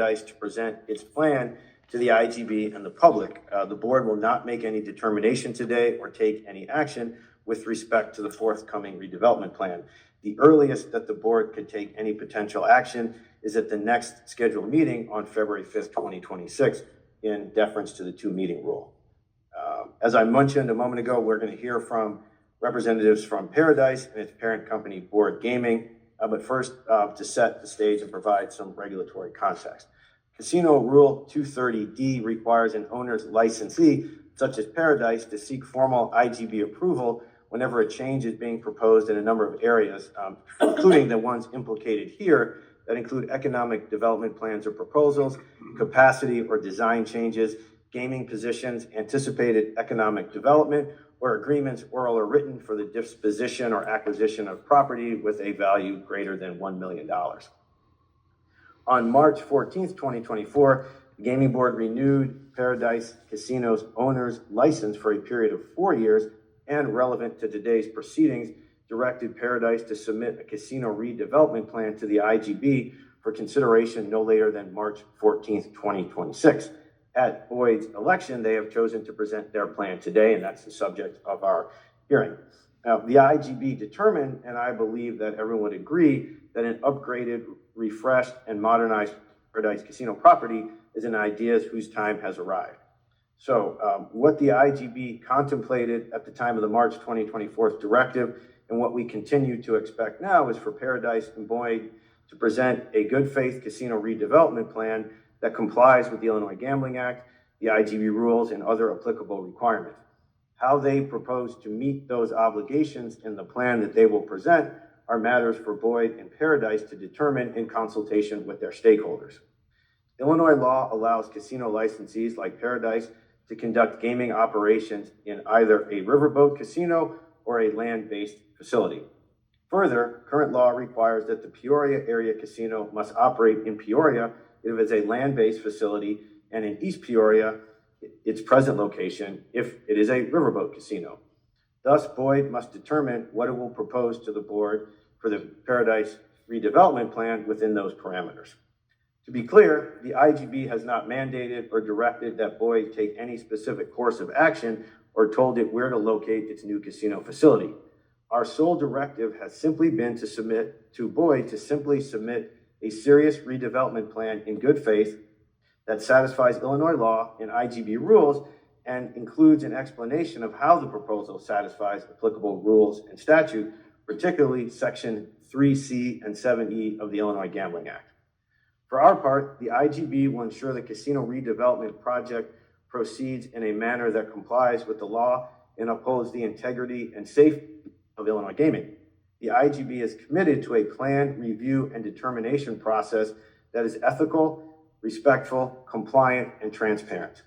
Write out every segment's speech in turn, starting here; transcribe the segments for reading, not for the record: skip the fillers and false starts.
to present its plan to the IGB and the public. The board will not make any determination today or take any action with respect to the forthcoming redevelopment plan. The earliest that the board could take any potential action is at the next scheduled meeting on February 5th, 2026, in deference to the two-meeting rule. As I mentioned a moment ago, we're going to hear from representatives from Paradise and its parent company, Board Gaming. But first, to set the stage and provide some regulatory context. Casino Rule 230D requires an owner's licensee, such as Paradise, to seek formal IGB approval whenever a change is being proposed in a number of areas, including the ones implicated here that include economic development plans or proposals, capacity or design changes, gaming positions, anticipated economic development, or agreements, oral or written, for the disposition or acquisition of property with a value greater than $1 million. On March 14th, 2024, the Gaming Board renewed Paradise Casino's owner's license for a period of 4 years, and relevant to today's proceedings, directed Paradise to submit a casino redevelopment plan to the IGB for consideration no later than March 14th, 2026. At Boyd's election, they have chosen to present their plan today, and that's the subject of our hearing. Now, the IGB determined, and I believe that everyone would agree, that an upgraded, refreshed, and modernized Paradise Casino property is an idea whose time has arrived. So what the IGB contemplated at the time of the March 2024 directive, and what we continue to expect now, is for Paradise and Boyd to present a good faith casino redevelopment plan that complies with the Illinois Gambling Act, the IGB rules, and other applicable requirements. How they propose to meet those obligations in the plan that they will present are matters for Boyd and Paradise to determine in consultation with their stakeholders. Illinois law allows casino licensees like Paradise to conduct gaming operations in either a riverboat casino or a land-based facility. Further, current law requires that the Peoria area casino must operate in Peoria if it is a land-based facility, and in East Peoria, its present location, if it is a riverboat casino. Thus, Boyd must determine what it will propose to the board for the Paradise redevelopment plan within those parameters. To be clear, the IGB has not mandated or directed that Boyd take any specific course of action or told it where to locate its new casino facility. Our sole directive has simply been to submit to Boyd to simply submit a serious redevelopment plan in good faith that satisfies Illinois law and IGB rules and includes an explanation of how the proposal satisfies applicable rules and statute, particularly Section 3C and 7E of the Illinois Gambling Act. For our part, the IGB will ensure the casino redevelopment project proceeds in a manner that complies with the law and upholds the integrity and safety of Illinois gaming. The IGB is committed to a plan, review, and determination process that is ethical, respectful, compliant, and transparent.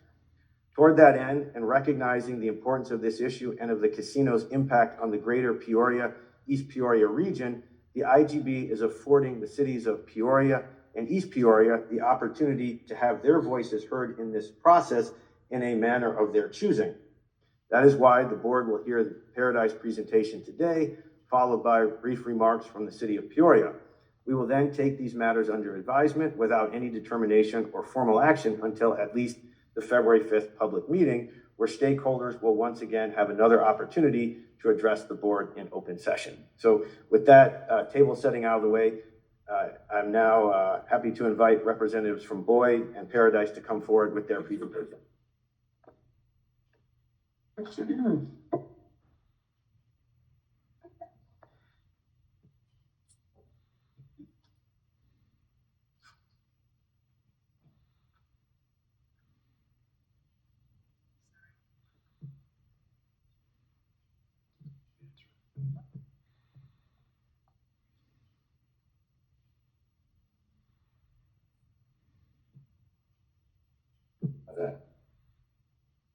Toward that end, and recognizing the importance of this issue and of the casino's impact on the greater Peoria, East Peoria region, the IGB is affording the cities of Peoria and East Peoria the opportunity to have their voices heard in this process in a manner of their choosing. That is why the board will hear the Paradise presentation today, followed by brief remarks from the city of Peoria. We will then take these matters under advisement without any determination or formal action until at least the February 5th public meeting, where stakeholders will once again have another opportunity to address the board in open session. So with that table setting out of the way, I'm now happy to invite representatives from Boyd and Paradise to come forward with their presentation.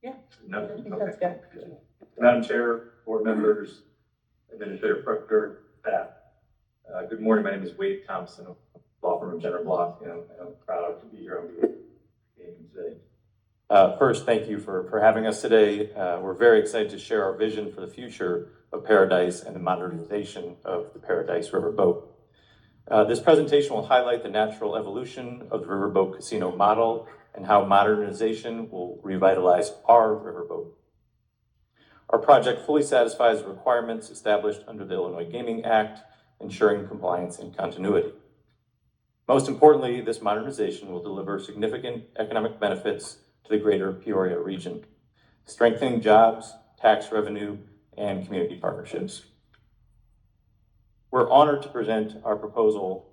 Yeah. No? I think Okay. that's good. Madam Chair, board members, Administrator Proctor, staff. Good morning. My name is Wade Thompson of law firm of Jenner Block, and I'm proud to be here on the game today. First, thank you for having us today. We're very excited to share our vision for the future of Paradise and the modernization of the Paradise Riverboat. This presentation will highlight the natural evolution of the riverboat casino model and how modernization will revitalize our riverboat. Our project fully satisfies the requirements established under the Illinois Gaming Act, ensuring compliance and continuity. Most importantly, this modernization will deliver significant economic benefits to the greater Peoria region, strengthening jobs, tax revenue, and community partnerships. We're honored to present our proposal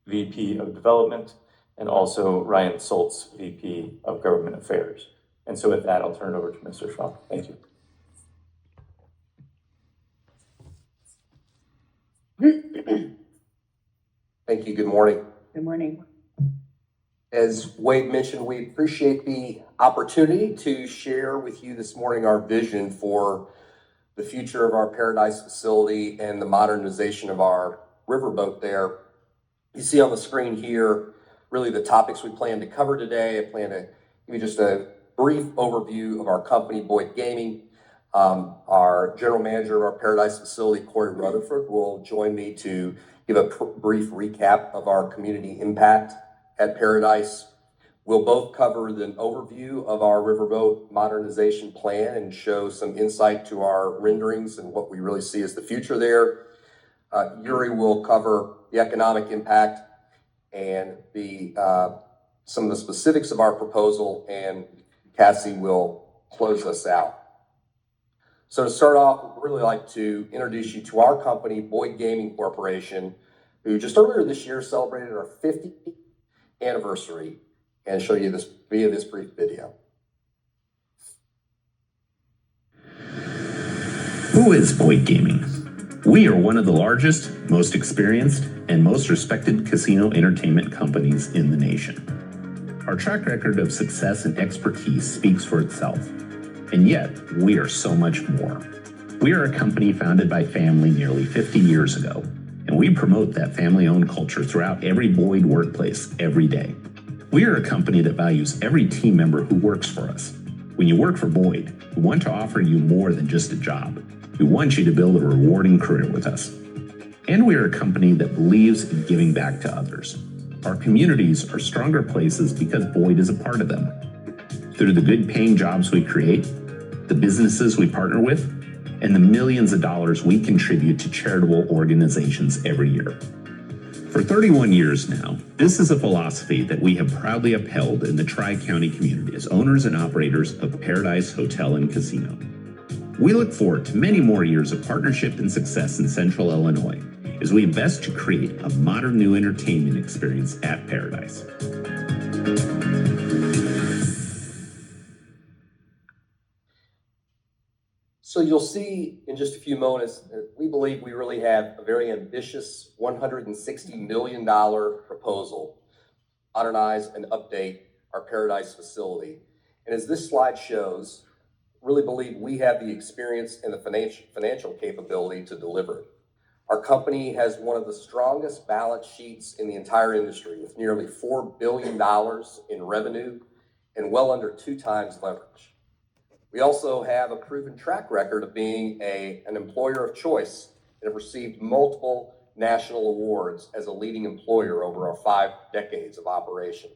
VP of Development, and also Ryan Soltz, VP of Government Affairs. And so with that, I'll turn it over to Mr. Schwab. Thank you. Thank you. Good morning. Good morning. As Wade mentioned, we appreciate the opportunity to share with you this morning our vision for the future of our Paradise facility and the modernization of our riverboat there. You see on the screen here, really the topics we plan to cover today. I plan to give you just a brief overview of our company, Boyd Gaming. Our general manager of our Paradise facility, Corey Rutherford, will join me to give a brief recap of our community impact at Paradise. We'll both cover an overview of our riverboat modernization plan and show some insight to our renderings and what we really see as the future there. Yuri will cover the economic impact and some of the specifics of our proposal, and Cassie will close us out. So to start off, we'd really like to introduce you to our company, Boyd Gaming Corporation, who just earlier this year celebrated our 50th anniversary, and show you this via this brief video. Who is Boyd Gaming? We are one of the largest, most experienced, and most respected casino entertainment companies in the nation. Our track record of success and expertise speaks for itself. And yet, we are so much more. We are a company founded by family nearly 50 years ago, and we promote that family-owned culture throughout every Boyd workplace every day. We are a company that values every team member who works for us. When you work for Boyd, we want to offer you more than just a job. We want you to build a rewarding career with us. And we are a company that believes in giving back to others. Our communities are stronger places because Boyd is a part of them. Through the good paying jobs we create, the businesses we partner with, and the millions of dollars we contribute to charitable organizations every year. For 31 years now, this is a philosophy that we have proudly upheld in the Tri-County community as owners and operators of Paradise Hotel and Casino. We look forward to many more years of partnership and success in Central Illinois as we invest to create a modern new entertainment experience at Paradise. So you'll see in just a few moments that we believe we really have a very ambitious $160 million proposal to modernize and update our Paradise facility. And as this slide shows, really believe we have the experience and the financial capability to deliver it. Our company has one of the strongest balance sheets in the entire industry, with nearly $4 billion in revenue and well under 2 times leverage. We also have a proven track record of being an employer of choice and have received multiple national awards as a leading employer over our 5 decades of operation.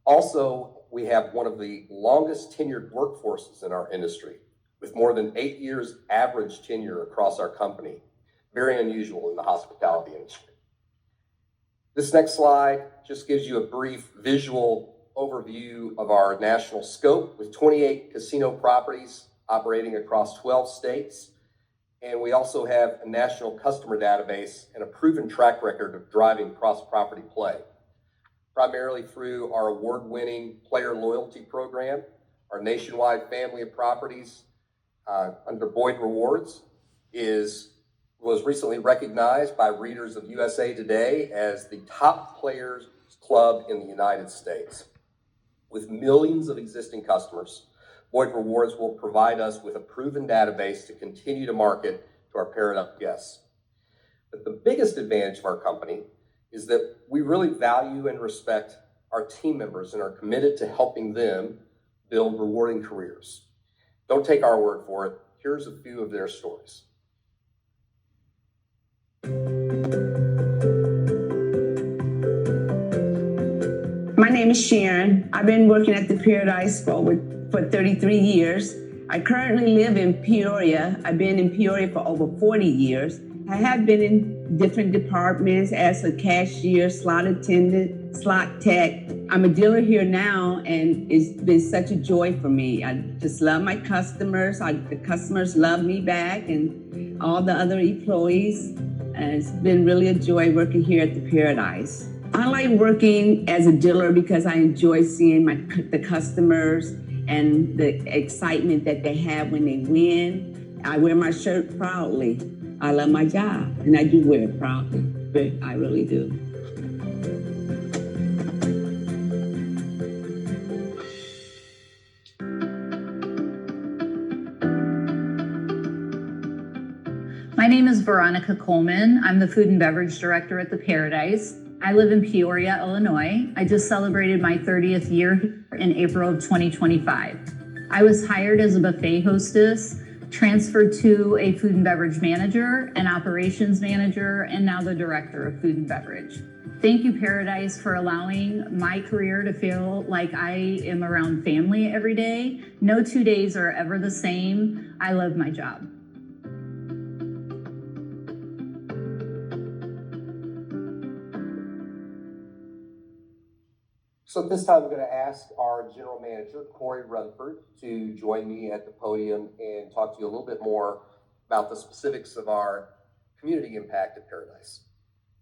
Also, we have one of the longest tenured workforces in our industry, with more than 8 years average tenure across our company. Very unusual in the hospitality industry. This next slide just gives you a brief visual overview of our national scope, with 28 casino properties operating across 12 states. And we also have a national customer database and a proven track record of driving cross-property play, primarily through our award-winning player loyalty program, our nationwide family of properties under Boyd Rewards was recently recognized by readers of USA Today as the top players club in the United States. With millions of existing customers, Boyd Rewards will provide us with a proven database to continue to market to our Paradise guests. But the biggest advantage of our company is that we really value and respect our team members and are committed to helping them build rewarding careers. Don't take our word for it. Here's a few of their stories. My name is Sharon. I've been working at the Paradise for 33 years. I currently live in Peoria. I've been in Peoria for over 40 years. I have been in different departments as a cashier, slot attendant, slot tech. I'm a dealer here now, and it's been such a joy for me. I just love my customers. The customers love me back, and all the other employees. And it's been really a joy working here at the Paradise. I like working as a dealer because I enjoy seeing the customers and the excitement that they have when they win. I wear my shirt proudly. I love my job, and I do wear it proudly. But I really do. My name is Veronica Coleman. I'm the Food and Beverage Director at the Paradise. I live in Peoria, Illinois. I just celebrated my 30th year in April of 2025. I was hired as a buffet hostess, transferred to a food and beverage manager, an operations manager, and now the director of food and beverage. Thank you, Paradise, for allowing my career to feel like I am around family every day. No 2 days are ever the same. I love my job. So at this time, I'm going to ask our general manager, Corey Rutherford, to join me at the podium and talk to you a little bit more about the specifics of our community impact at Paradise.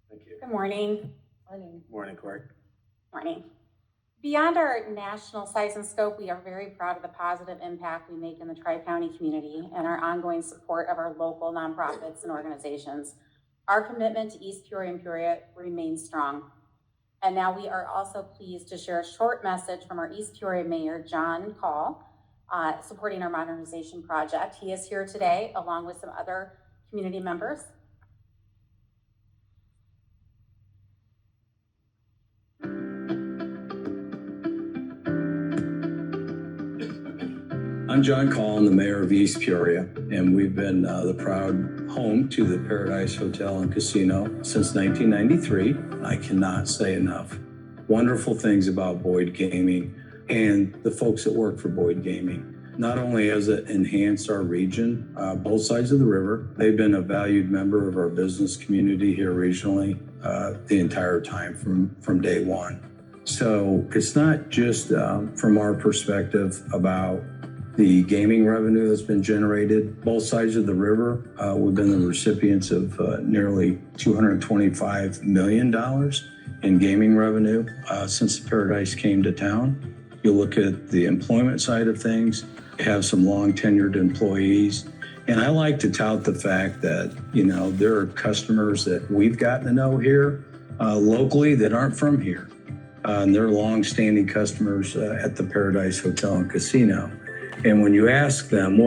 Thank you. Good morning. Morning. Morning, Corey. Morning. Beyond our national size and scope, we are very proud of the positive impact we make in the Tri-County community and our ongoing support of our local nonprofits and organizations. Our commitment to East Peoria and Peoria remains strong. And now we are also pleased to share a short message from our East Peoria Mayor, John Call, supporting our modernization project. He is here today along with some other community members. I'm John Call, I'm the mayor of East Peoria, and we've been the proud home to the Paradise Hotel and Casino since 1993. I cannot say enough wonderful things about Boyd Gaming and the folks that work for Boyd Gaming. Not only has it enhanced our region, both sides of the river, they've been a valued member of our business community here regionally the entire time from day one. So it's not just from our perspective about the gaming revenue that's been generated. Both sides of the river, we've been the recipients of nearly $225 million in gaming revenue since the Paradise came to town. You look at the employment side of things, have some long tenured employees. And I like to tout the fact that, there are customers that we've gotten to know here locally that aren't from here. And they're long-standing customers at the Paradise Hotel and Casino. And when you ask them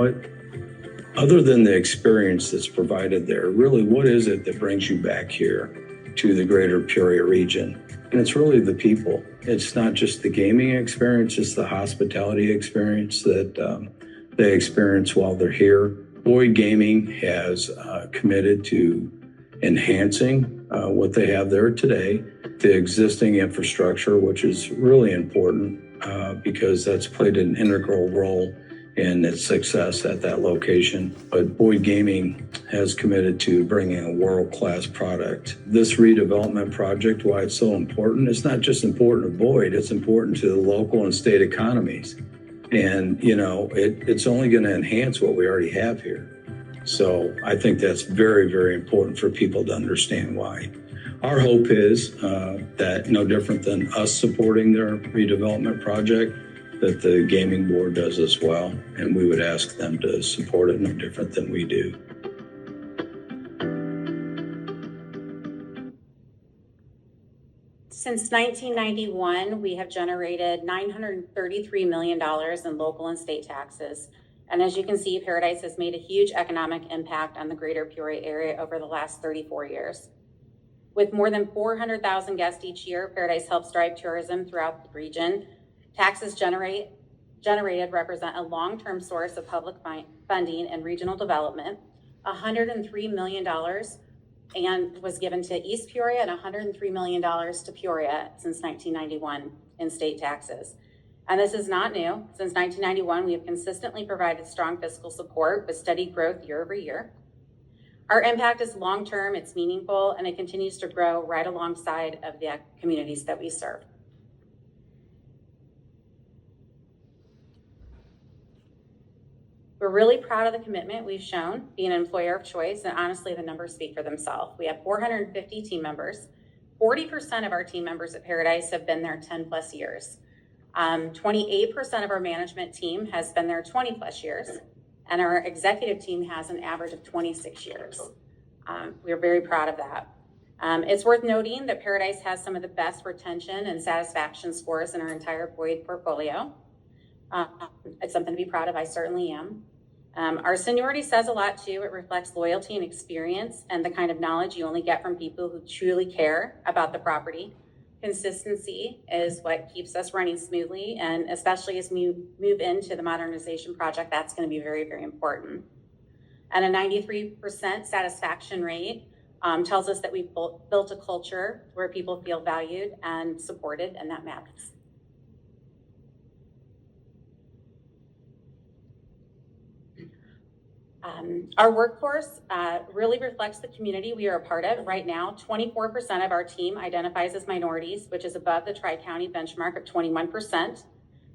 other than the experience that's provided there, really what is it that brings you back here to the greater Peoria region? And it's really the people. It's not just the gaming experience, it's the hospitality experience that they experience while they're here. Boyd Gaming has committed to enhancing what they have there today, the existing infrastructure, which is really important because that's played an integral role in its success at that location. But Boyd Gaming has committed to bringing a world-class product. This redevelopment project, why it's so important, it's not just important to Boyd, it's important to the local and state economies. And, it's only going to enhance what we already have here. So I think that's very, very important for people to understand why. Our hope is that no different than us supporting their redevelopment project, that the gaming board does as well. And we would ask them to support it no different than we do. Since 1991, we have generated $933 million in local and state taxes. And as you can see, Paradise has made a huge economic impact on the greater Peoria area over the last 34 years. With more than 400,000 guests each year, Paradise helps drive tourism throughout the region. Taxes generated represent a long-term source of public funding and regional development. $103 million and was given to East Peoria and $103 million to Peoria since 1991 in state taxes. And this is not new. Since 1991, we have consistently provided strong fiscal support with steady growth year over year. Our impact is long-term, it's meaningful, and it continues to grow right alongside of the communities that we serve. We're really proud of the commitment we've shown being an employer of choice, and honestly, the numbers speak for themselves. We have 450 team members. 40% of our team members at Paradise have been there 10 plus years. 28% of our management team has been there 20 plus years, and our executive team has an average of 26 years. We're very proud of that. It's worth noting that Paradise has some of the best retention and satisfaction scores in our entire employee portfolio. It's something to be proud of, I certainly am. Our seniority says a lot too. It reflects loyalty and experience and the kind of knowledge you only get from people who truly care about the property. Consistency is what keeps us running smoothly, and especially as we move into the modernization project, that's going to be very, very important. And a 93% satisfaction rate tells us that we've built a culture where people feel valued and supported, and that matters. Our workforce really reflects the community we are a part of. Right now, 24% of our team identifies as minorities, which is above the Tri-County benchmark of 21%.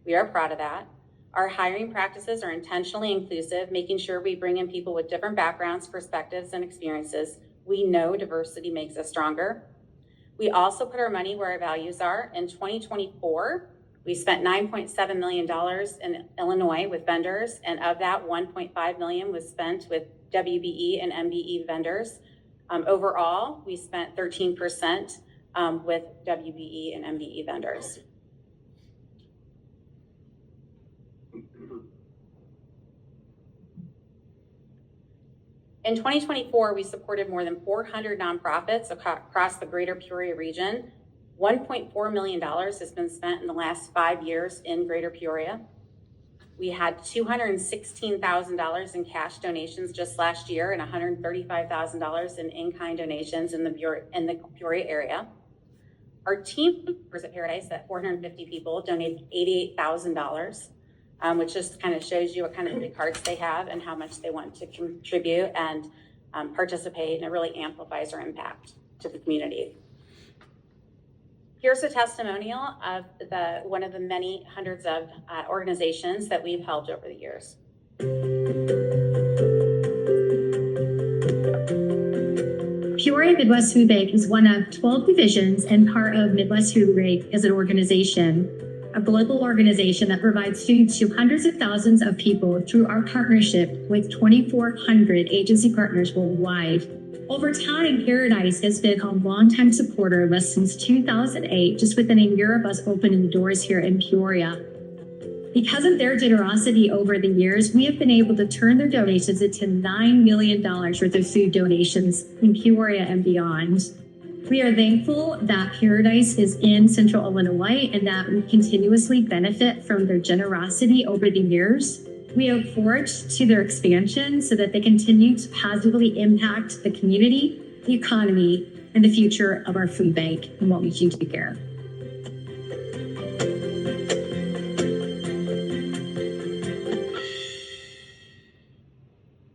We are proud of that. Our hiring practices are intentionally inclusive, making sure we bring in people with different backgrounds, perspectives, and experiences. We know diversity makes us stronger. We also put our money where our values are. In 2024, we spent $9.7 million in Illinois with vendors, and of that, $1.5 million was spent with WBE and MBE vendors. Overall, we spent 13% with WBE and MBE vendors. In 2024, we supported more than 400 nonprofits across the greater Peoria region. $1.4 million has been spent in the last 5 years in greater Peoria. We had $216,000 in cash donations just last year and $135,000 in in-kind donations in the Peoria area. Our team members at Paradise, at 450 people, donated $88,000, which just kind of shows you what kind of big hearts they have and how much they want to contribute and participate, and it really amplifies our impact to the community. Here's a testimonial of one of the many hundreds of organizations that we've helped over the years. Peoria Midwest Food Bank is one of 12 divisions and part of Midwest Food Bank as an organization, a global organization that provides food to hundreds of thousands of people through our partnership with 2,400 agency partners worldwide. Over time, Paradise has been a longtime supporter of us since 2008, just within a year of us opening the doors here in Peoria. Because of their generosity over the years, we have been able to turn their donations into $9 million worth of food donations in Peoria and beyond. We are thankful that Paradise is in Central Illinois and that we continuously benefit from their generosity over the years. We look forward to their expansion so that they continue to positively impact the community, the economy, and the future of our food bank and what we do take care of.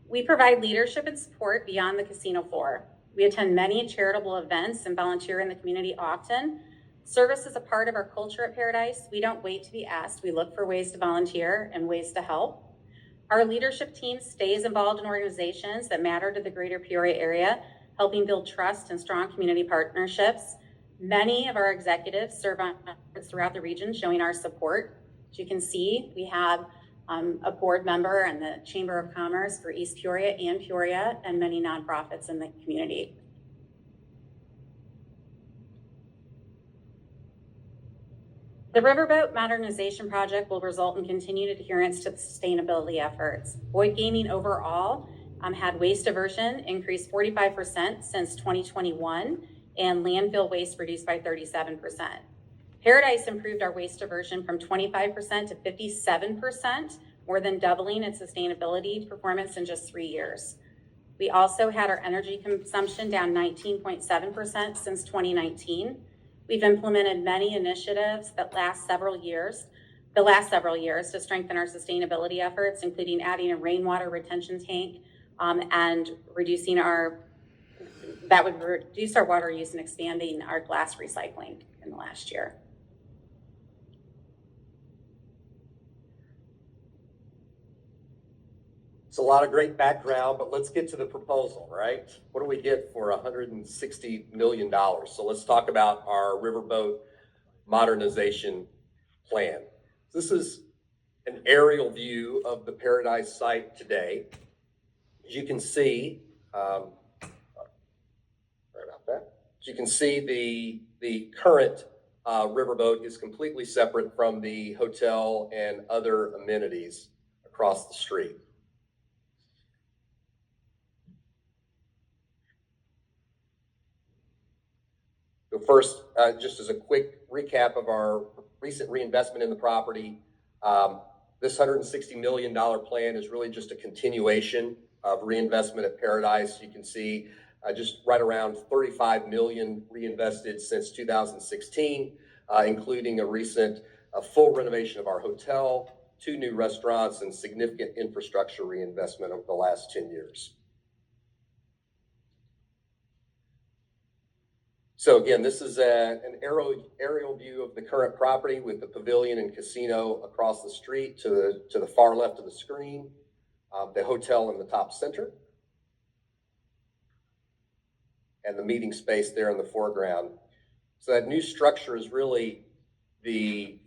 We provide leadership and support beyond the casino floor. We attend many charitable events and volunteer in the community often. Service is a part of our culture at Paradise. We don't wait to be asked. We look for ways to volunteer and ways to help. Our leadership team stays involved in organizations that matter to the greater Peoria area, helping build trust and strong community partnerships. Many of our executives serve on boards throughout the region, showing our support. As you can see, we have a board member in the Chamber of Commerce for East Peoria and many nonprofits in the community. The Riverboat Modernization Project will result in continued adherence to the sustainability efforts. Boyd Gaming overall had waste diversion increase 45% since 2021 and landfill waste reduced by 37%. Paradise improved our waste diversion from 25% to 57%, more than doubling its sustainability performance in just 3 years. We also had our energy consumption down 19.7% since 2019. We've implemented many initiatives that last several years to strengthen our sustainability efforts, including adding a rainwater retention tank and that would reduce our water use and expanding our glass recycling in the last year. It's a lot of great background, but let's get to the proposal, right? What do we get for $160 million? So let's talk about our riverboat modernization plan. This is an aerial view of the Paradise site today. As you can see, the current riverboat is completely separate from the hotel and other amenities across the street. So first, just as a quick recap of our recent reinvestment in the property, this $160 million plan is really just a continuation of reinvestment at Paradise. You can see just right around $35 million reinvested since 2016, including a recent full renovation of our hotel, 2 new restaurants, and significant infrastructure reinvestment over the last 10 years. So again, this is an aerial view of the current property with the pavilion and casino across the street to the far left of the screen, the hotel in the top center, and the meeting space there in the foreground. So that new structure is really the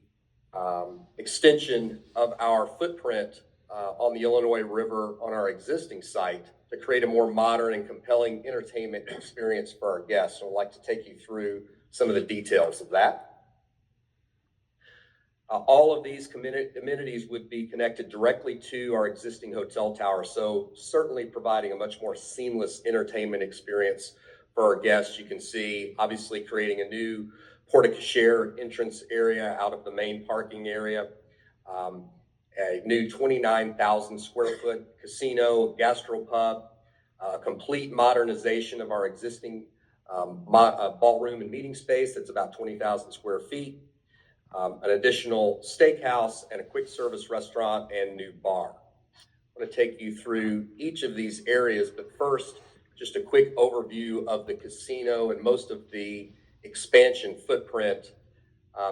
extension of our footprint on the Illinois River on our existing site to create a more modern and compelling entertainment experience for our guests. So I'd like to take you through some of the details of that. All of these amenities would be connected directly to our existing hotel tower, so certainly providing a much more seamless entertainment experience for our guests. You can see, obviously, creating a new porte-cochere entrance area out of the main parking area, a new 29,000 square foot casino, gastropub, complete modernization of our existing ballroom and meeting space that's about 20,000 square feet, an additional steakhouse and a quick service restaurant and new bar. I'm going to take you through each of these areas, but first, just a quick overview of the casino and most of the expansion footprint.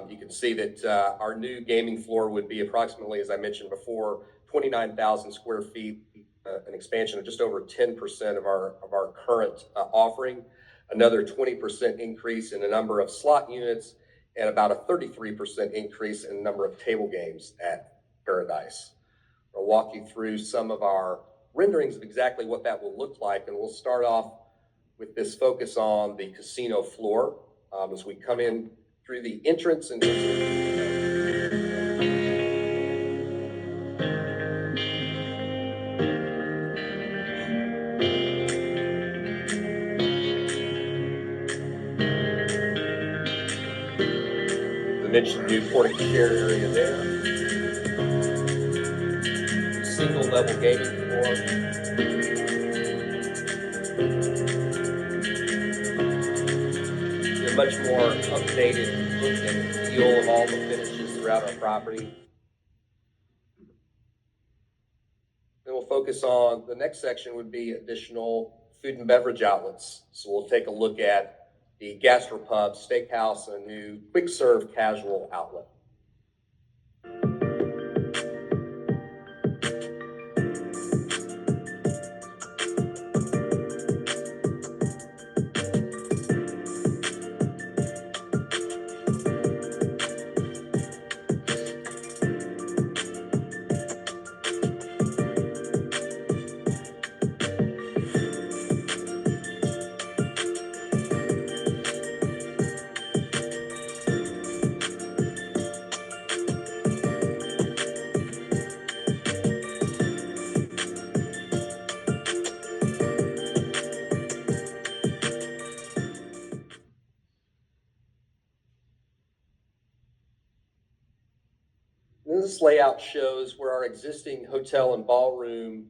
You can see that our new gaming floor would be approximately, as I mentioned before, 29,000 square feet, an expansion of just over 10% of our current offering, another 20% increase in the number of slot units, and about a 33% increase in the number of table games at Paradise. I'll walk you through some of our renderings of exactly what that will look like, and we'll start off with this focus on the casino floor as we come in through the entrance and the mentioned new porte-cochere area there, single level gaming floor, a much more updated look and feel of all the finishes throughout our property. Then we'll focus on the next section would be additional food and beverage outlets. So we'll take a look at the gastropub, steakhouse, and a new quick serve casual outlet. then this layout shows where our existing hotel and ballroom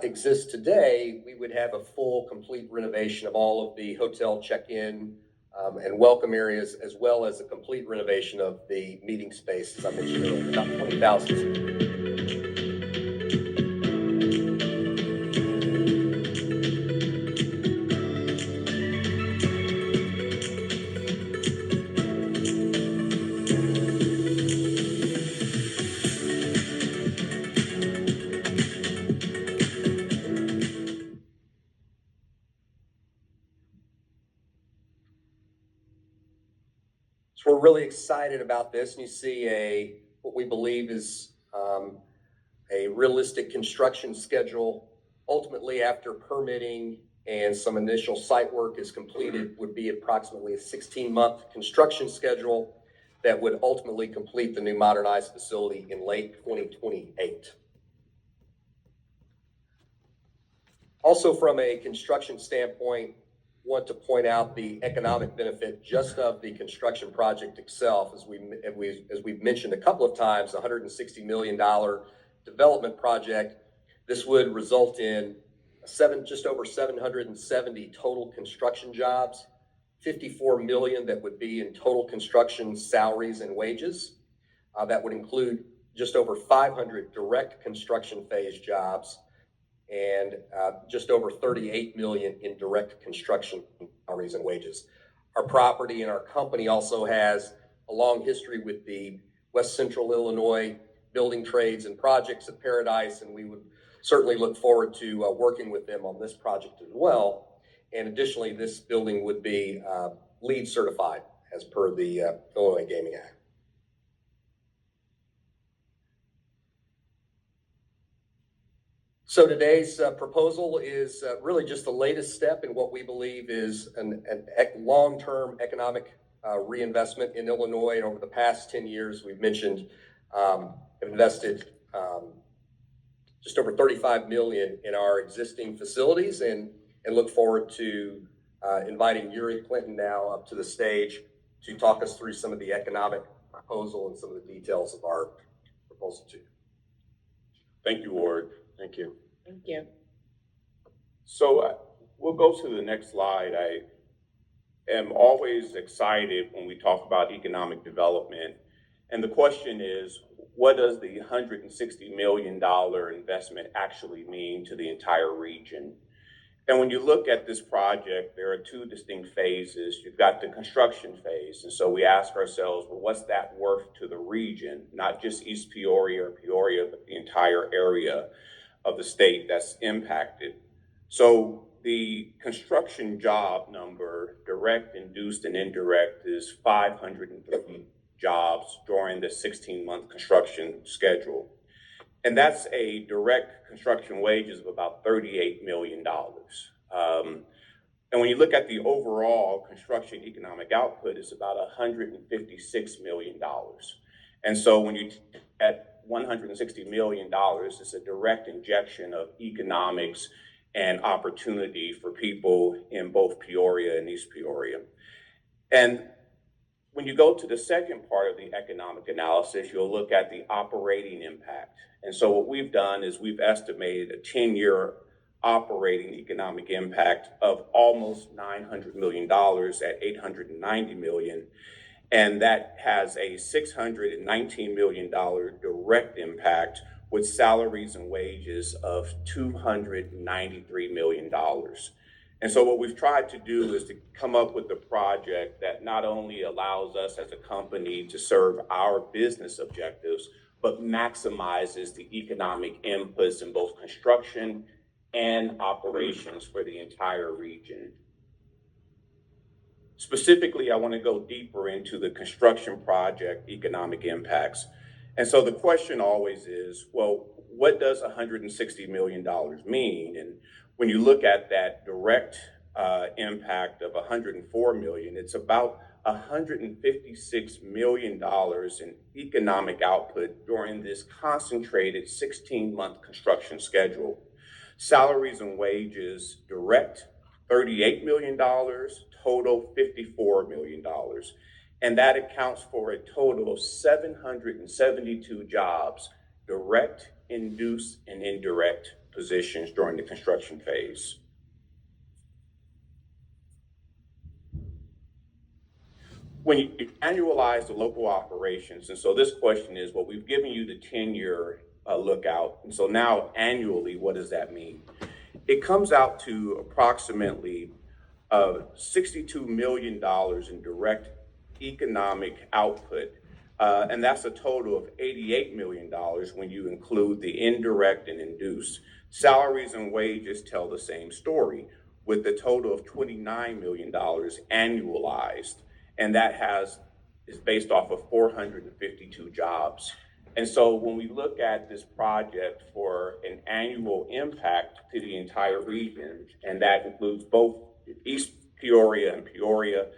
exists today. We would have a full, complete renovation of all of the hotel check-in and welcome areas, as well as a complete renovation of the meeting space, as I mentioned earlier, about 20,000. So we're really excited about this, and you see what we believe is a realistic construction schedule. Ultimately, after permitting and some initial site work is completed, would be approximately a 16-month construction schedule that would ultimately complete the new modernized facility in late 2028. Also, from a construction standpoint, want to point out the economic benefit just of the construction project itself. As we've mentioned a couple of times, $160 million development project. This would result in just over 770 total construction jobs, 54 million that would be in total construction salaries and wages. That would include just over 500 direct construction phase jobs, and just over 38 million in direct construction salaries and wages. Our property and our company also has a long history with the West Central Illinois building trades and projects at Paradise, and we would certainly look forward to working with them on this project as well. And additionally, this building would be LEED certified as per the Illinois Gaming Act. So today's proposal is really just the latest step in what we believe is a long-term economic reinvestment in Illinois. And over the past 10 years, we've mentioned, have invested just over 35 million in our existing facilities, and look forward to inviting Yuri Clinton now up to the stage to talk us through some of the economic proposal and some of the details of our proposal too. Thank you, Ward. Thank you. Thank you. So we'll go to the next slide. I am always excited when we talk about economic development. And the question is, what does the $160 million investment actually mean to the entire region? And when you look at this project, there are two distinct phases. You've got the construction phase. And so we ask ourselves, well, what's that worth to the region? Not just East Peoria or Peoria, but the entire area of the state that's impacted. So the construction job number, direct, induced, and indirect, is 530 jobs during the 16-month construction schedule. And that's a direct construction wages of about $38 million. And when you look at the overall construction economic output, it's about $156 million. And so when you at $160 million, it's a direct injection of economics and opportunity for people in both Peoria and East Peoria. And when you go to the second part of the economic analysis, you'll look at the operating impact. And so what we've done is we've estimated a 10-year operating economic impact of almost $900 million at $890 million. And that has a $619 million direct impact with salaries and wages of $293 million. And so what we've tried to do is to come up with a project that not only allows us as a company to serve our business objectives, but maximizes the economic inputs in both construction and operations for the entire region. Specifically, I want to go deeper into the construction project economic impacts. And so the question always is, well, what does $160 million mean? And when you look at that direct impact of $104 million, it's about $156 million in economic output during this concentrated 16-month construction schedule. Salaries and wages, direct, $38 million, total $54 million. And that accounts for a total of 772 jobs, direct, induced, and indirect positions during the construction phase. When you annualize the local operations, and so this question is, well, we've given you the 10-year lookout, and so now annually, what does that mean? It comes out to approximately $62 million in direct economic output, and that's a total of $88 million when you include the indirect and induced. Salaries and wages tell the same story, with a total of $29 million annualized, and that is based off of 452 jobs. And so when we look at this project for an annual impact to the entire region, and that includes both East Peoria and Peoria,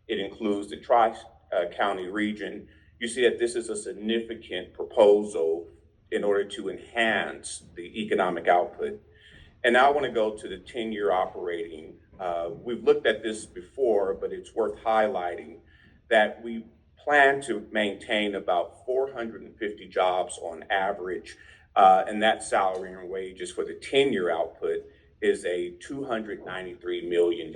it includes the Tri-County region, you see that this is a significant proposal in order to enhance the economic output. And now I want to go to the 10-year operating. We've looked at this before, but it's worth highlighting that we plan to maintain about 450 jobs on average, and that salary and wages for the 10-year output is a $293 million.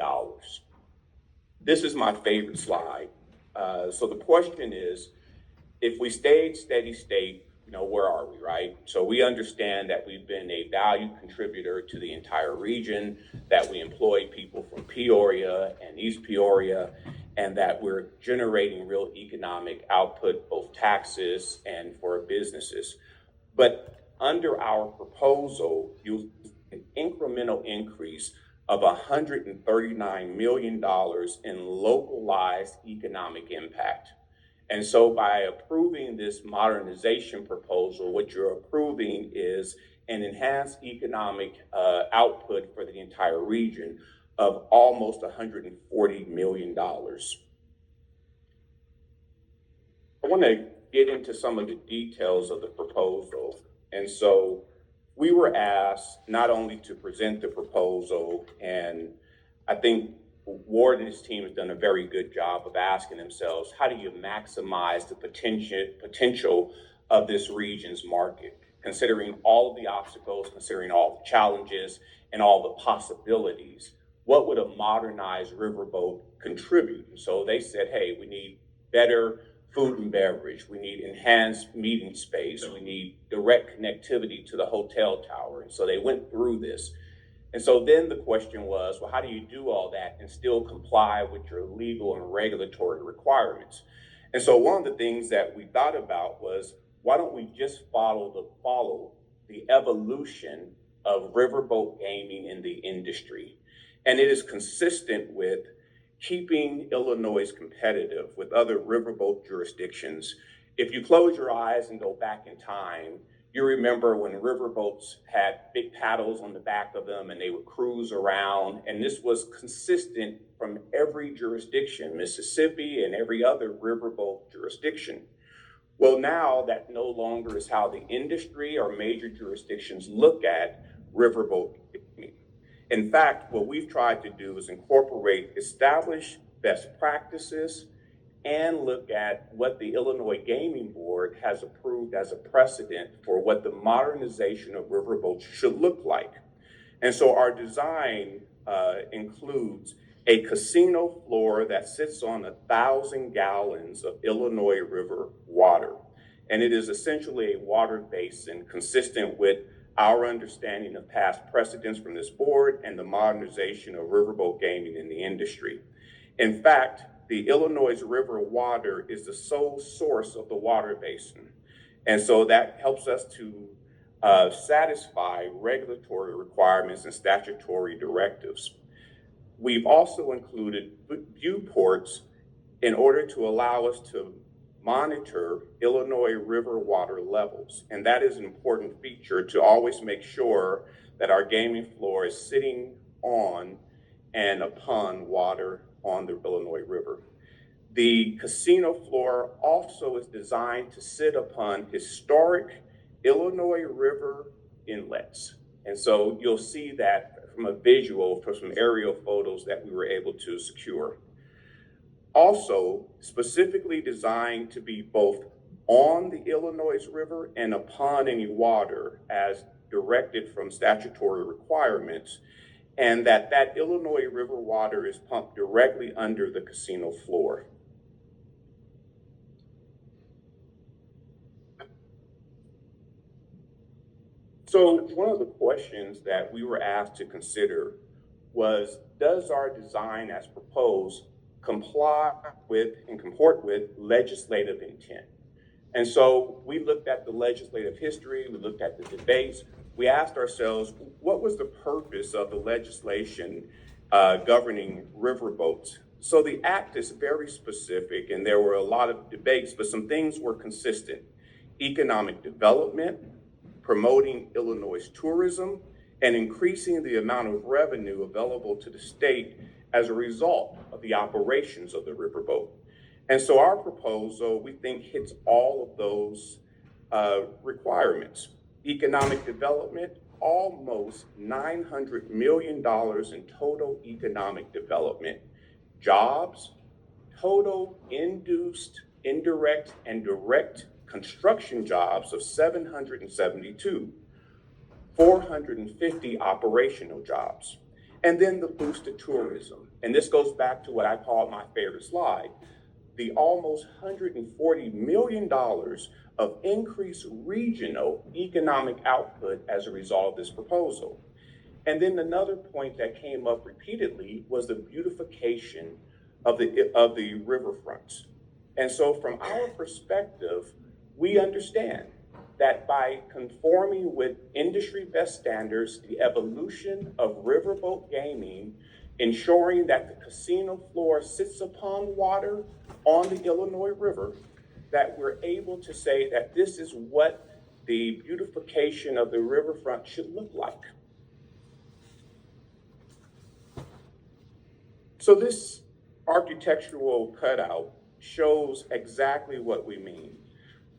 This is my favorite slide. So the question is, if we stayed steady state, where are we, right? So we understand that we've been a value contributor to the entire region, that we employ people from Peoria and East Peoria, and that we're generating real economic output, both taxes and for businesses. But under our proposal, you'll see an incremental increase of $139 million in localized economic impact. And so by approving this modernization proposal, what you're approving is an enhanced economic output for the entire region of almost $140 million. I want to get into some of the details of the proposal. And so we were asked not only to present the proposal, and I think Ward and his team have done a very good job of asking themselves, how do you maximize the potential of this region's market, considering all of the obstacles, considering all the challenges, and all the possibilities? What would a modernized riverboat contribute? And so they said, hey, we need better food and beverage, we need enhanced meeting space, we need direct connectivity to the hotel tower. And so they went through this. And so then the question was, well, how do you do all that and still comply with your legal and regulatory requirements? And so one of the things that we thought about was, why don't we just follow the evolution of riverboat gaming in the industry? And it is consistent with keeping Illinois competitive with other riverboat jurisdictions. If you close your eyes and go back in time, you remember when riverboats had big paddles on the back of them and they would cruise around, and this was consistent from every jurisdiction, Mississippi and every other riverboat jurisdiction. Well, now that no longer is how the industry or major jurisdictions look at riverboat gaming. In fact, what we've tried to do is incorporate established best practices and look at what the Illinois Gaming Board has approved as a precedent for what the modernization of riverboats should look like. And so our design includes a casino floor that sits on 1,000 gallons of Illinois River water. And it is essentially a water basin consistent with our understanding of past precedents from this board and the modernization of riverboat gaming in the industry. In fact, the Illinois River water is the sole source of the water basin. And so that helps us to satisfy regulatory requirements and statutory directives. We've also included viewports in order to allow us to monitor Illinois River water levels. And that is an important feature to always make sure that our gaming floor is sitting on and upon water on the Illinois River. The casino floor also is designed to sit upon historic Illinois River inlets. And so you'll see that from a visual, from some aerial photos that we were able to secure. Also, specifically designed to be both on the Illinois River and upon any water as directed from statutory requirements, and that Illinois River water is pumped directly under the casino floor. So one of the questions that we were asked to consider was, does our design as proposed comply with and comport with legislative intent? And so we looked at the legislative history, we looked at the debates, we asked ourselves, what was the purpose of the legislation governing riverboats? So the act is very specific, and there were a lot of debates, but some things were consistent. Economic development, promoting Illinois tourism, and increasing the amount of revenue available to the state as a result of the operations of the riverboat. And so our proposal, we think, hits all of those requirements. Economic development, almost $900 million in total economic development. Jobs, total induced, indirect, and direct construction jobs of 772, 450 operational jobs. And then the boost to tourism. And this goes back to what I call my favorite slide, the almost $140 million of increased regional economic output as a result of this proposal. And then another point that came up repeatedly was the beautification of the riverfronts. And so from our perspective, we understand that by conforming with industry best standards, the evolution of riverboat gaming, ensuring that the casino floor sits upon water on the Illinois River, that we're able to say that this is what the beautification of the riverfront should look like. So this architectural cutout shows exactly what we mean.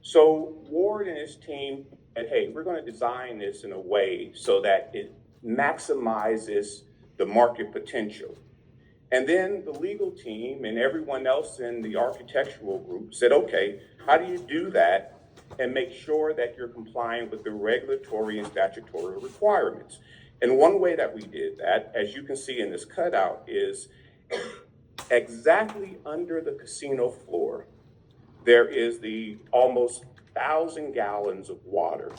So Ward and his team said, hey, we're going to design this in a way so that it maximizes the market potential. And then the legal team and everyone else in the architectural group said, okay, how do you do that and make sure that you're complying with the regulatory and statutory requirements? And one way that we did that, as you can see in this cutout, is exactly under the casino floor, there is the almost 1,000 gallons of water.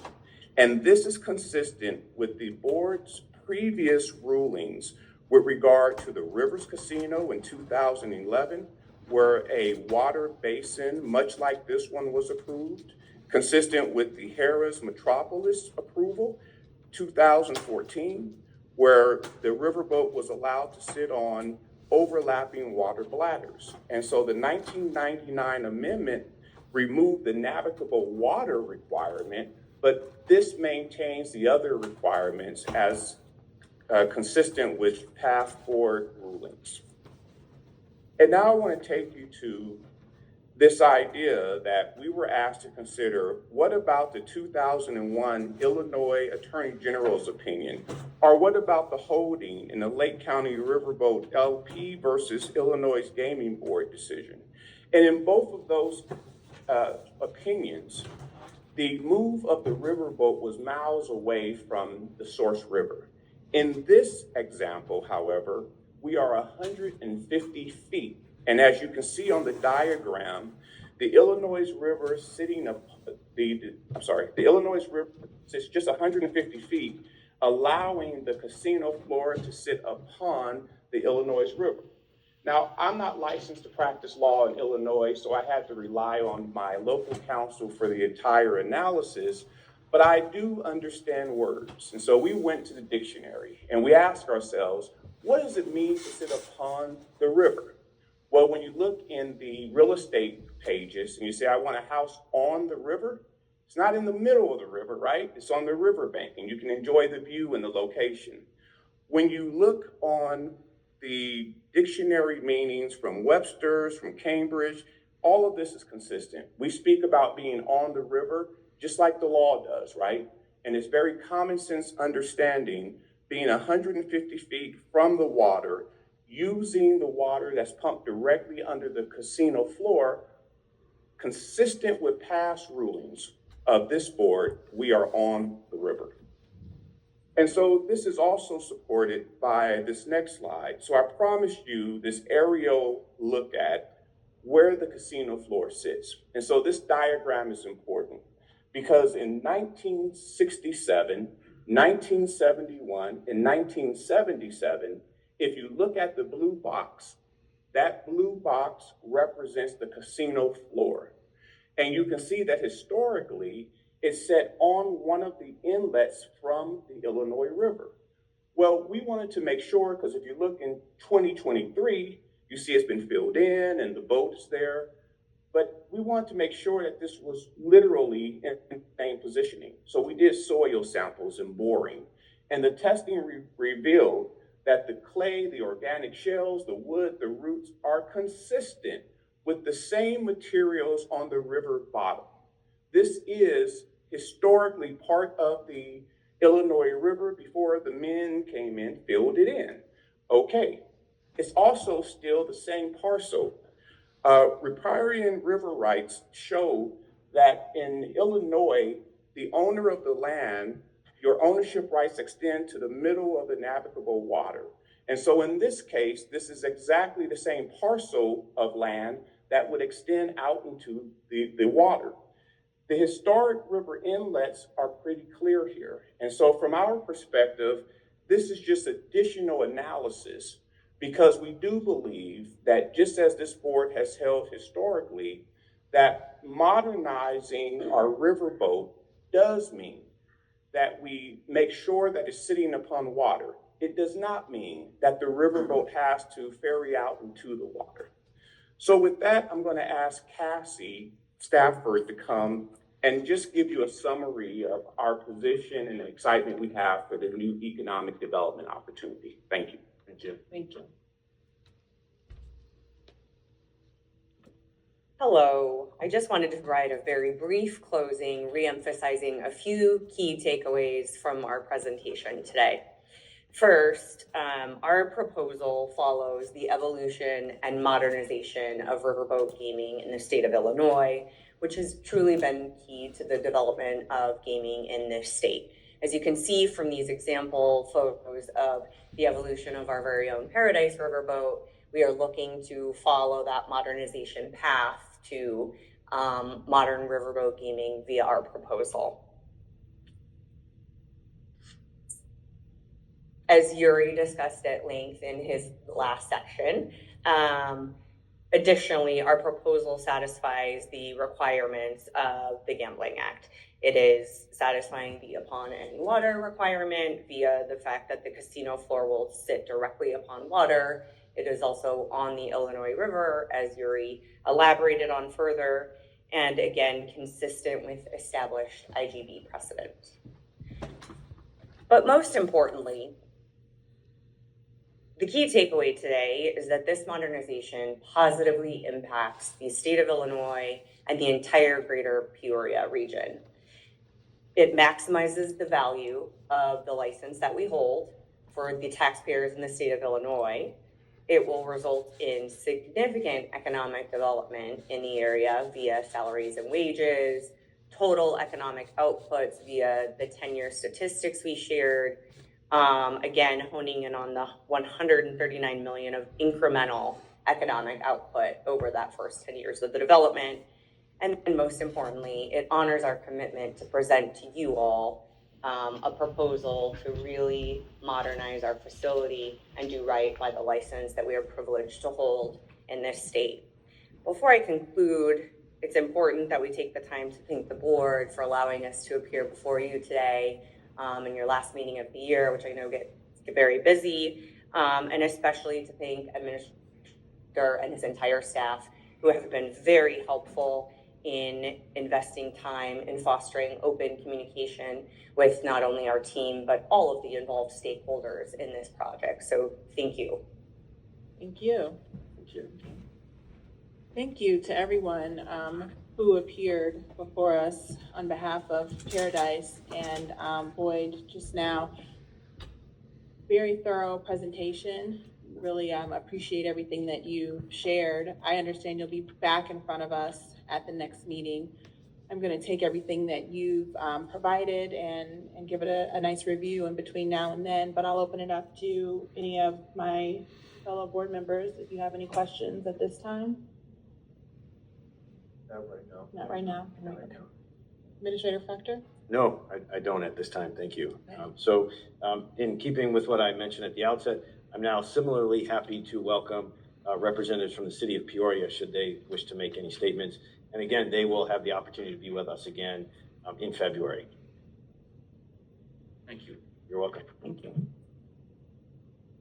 And this is consistent with the board's previous rulings with regard to the Rivers Casino in 2011, where a water basin, much like this one, was approved, consistent with the Harrah's Metropolis approval, 2014, where the riverboat was allowed to sit on overlapping water bladders. And so the 1999 amendment removed the navigable water requirement, but this maintains the other requirements as consistent with past board rulings. And now I want to take you to this idea that we were asked to consider, what about the 2001 Illinois Attorney General's opinion? Or what about the holding in the Lake County Riverboat LP versus Illinois Gaming Board decision? And in both of those opinions, the move of the riverboat was miles away from the source river. In this example, however, we are 150 feet. And as you can see on the diagram, the Illinois River the Illinois River sits just 150 feet, allowing the casino floor to sit upon the Illinois River. Now, I'm not licensed to practice law in Illinois, so I had to rely on my local counsel for the entire analysis, but I do understand words. And so we went to the dictionary and we asked ourselves, what does it mean to sit upon the river? Well, when you look in the real estate pages and you say, I want a house on the river, it's not in the middle of the river, right? It's on the riverbank and you can enjoy the view and the location. When you look on the dictionary meanings from Webster's, from Cambridge, all of this is consistent. We speak about being on the river just like the law does, right? And it's very common sense understanding being 150 feet from the water, using the water that's pumped directly under the casino floor, consistent with past rulings of this board, we are on the river. And so this is also supported by this next slide. So I promised you this aerial look at where the casino floor sits. And so this diagram is important because in 1967, 1971, and 1977, if you look at the blue box, that blue box represents the casino floor. And you can see that historically, it's set on one of the inlets from the Illinois River. Well, we wanted to make sure, because if you look in 2023, you see it's been filled in and the boat is there. But we wanted to make sure that this was literally in the same positioning. So we did soil samples and boring. And the testing revealed that the clay, the organic shells, the wood, the roots are consistent with the same materials on the river bottom. This is historically part of the Illinois River before the men came in, filled it in. Okay, it's also still the same parcel. Riparian river rights show that in Illinois, the owner of the land, your ownership rights extend to the middle of the navigable water. And so in this case, this is exactly the same parcel of land that would extend out into the water. The historic river inlets are pretty clear here. And so from our perspective, this is just additional analysis because we do believe that just as this board has held historically, that modernizing our riverboat does mean that we make sure that it's sitting upon water. It does not mean that the riverboat has to ferry out into the water. So with that, I'm going to ask Cassie Stafford to come and just give you a summary of our position and the excitement we have for the new economic development opportunity. Thank you. Thank you. Thank you. Hello, I just wanted to provide a very brief closing, re-emphasizing a few key takeaways from our presentation today. First, our proposal follows the evolution and modernization of riverboat gaming in the state of Illinois, which has truly been key to the development of gaming in this state. As you can see from these example photos of the evolution of our very own Paradise riverboat, we are looking to follow that modernization path to modern riverboat gaming via our proposal. As Yuri discussed at length in his last section, additionally, our proposal satisfies the requirements of the Gambling Act. It is satisfying the upon any water requirement via the fact that the casino floor will sit directly upon water. It is also on the Illinois River, as Yuri elaborated on further, and again, consistent with established IGB precedent. But most importantly, the key takeaway today is that this modernization positively impacts the state of Illinois and the entire greater Peoria region. It maximizes the value of the license that we hold for the taxpayers in the state of Illinois. It will result in significant economic development in the area via salaries and wages, total economic outputs via the 10-year statistics we shared, again, honing in on the 139 million of incremental economic output over that first 10 years of the development. And most importantly, it honors our commitment to present to you all a proposal to really modernize our facility and do right by the license that we are privileged to hold in this state. Before I conclude, it's important that we take the time to thank the board for allowing us to appear before you today in your last meeting of the year, which I know get very busy, and especially to thank Administrator and his entire staff who have been very helpful in investing time in fostering open communication with not only our team, but all of the involved stakeholders in this project. So thank you. Thank you. Thank you. Thank you to everyone who appeared before us on behalf of Paradise and Boyd just now. Very thorough presentation, really appreciate everything that you shared. I understand you'll be back in front of us at the next meeting. I'm going to take everything that you've provided and give it a nice review in between now and then, but I'll open it up to any of my fellow board members if you have any questions at this time. Not right now. Not right now. Not right now. Administrator Flechter? No, I don't at this time, thank you. Okay. In keeping with what I mentioned at the outset, I'm now similarly happy to welcome representatives from the city of Peoria should they wish to make any statements. And again, they will have the opportunity to be with us again in February. Thank you. You're welcome. Thank you.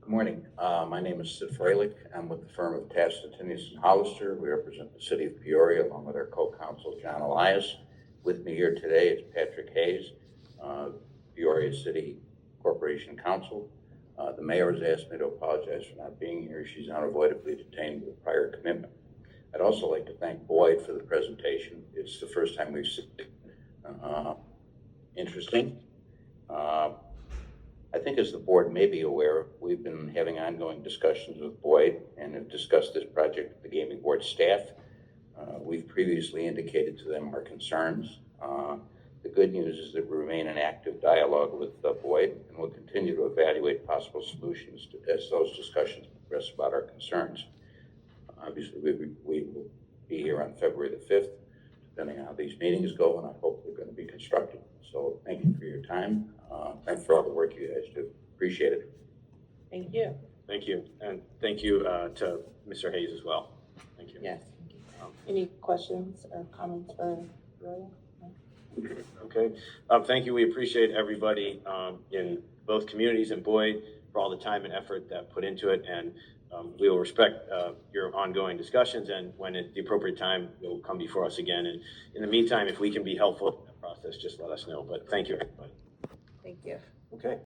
Good morning. My name is Sid Freilich. I'm with the firm of Tassett, Tinius & Hollister. We represent the city of Peoria along with our co-counsel, John Elias. With me here today is Patrick Hayes, Peoria City Corporation Counsel. The mayor has asked me to apologize for not being here. She's unavoidably detained with a prior commitment. I'd also like to thank Boyd for the presentation. It's the first time we've seen it. Interesting. I think as the board may be aware, we've been having ongoing discussions with Boyd and have discussed this project with the gaming board staff. We've previously indicated to them our concerns. The good news is that we remain in active dialogue with Boyd and will continue to evaluate possible solutions as those discussions progress about our concerns. Obviously, we will be here on February the 5th, depending on how these meetings go, and I hope they're going to be constructive. So thank you for your time. Thanks for all the work you guys do. Appreciate it. Thank you. Thank you. And thank you to Mr. Hayes as well. Thank you. Yes. Any questions or comments for Roya? Okay. Thank you. We appreciate everybody in both communities and Boyd for all the time and effort that put into it. And we will respect your ongoing discussions, and when at the appropriate time, you'll come before us again. And in the meantime, if we can be helpful in that process, just let us know. But thank you, everybody. Thank you. Okay.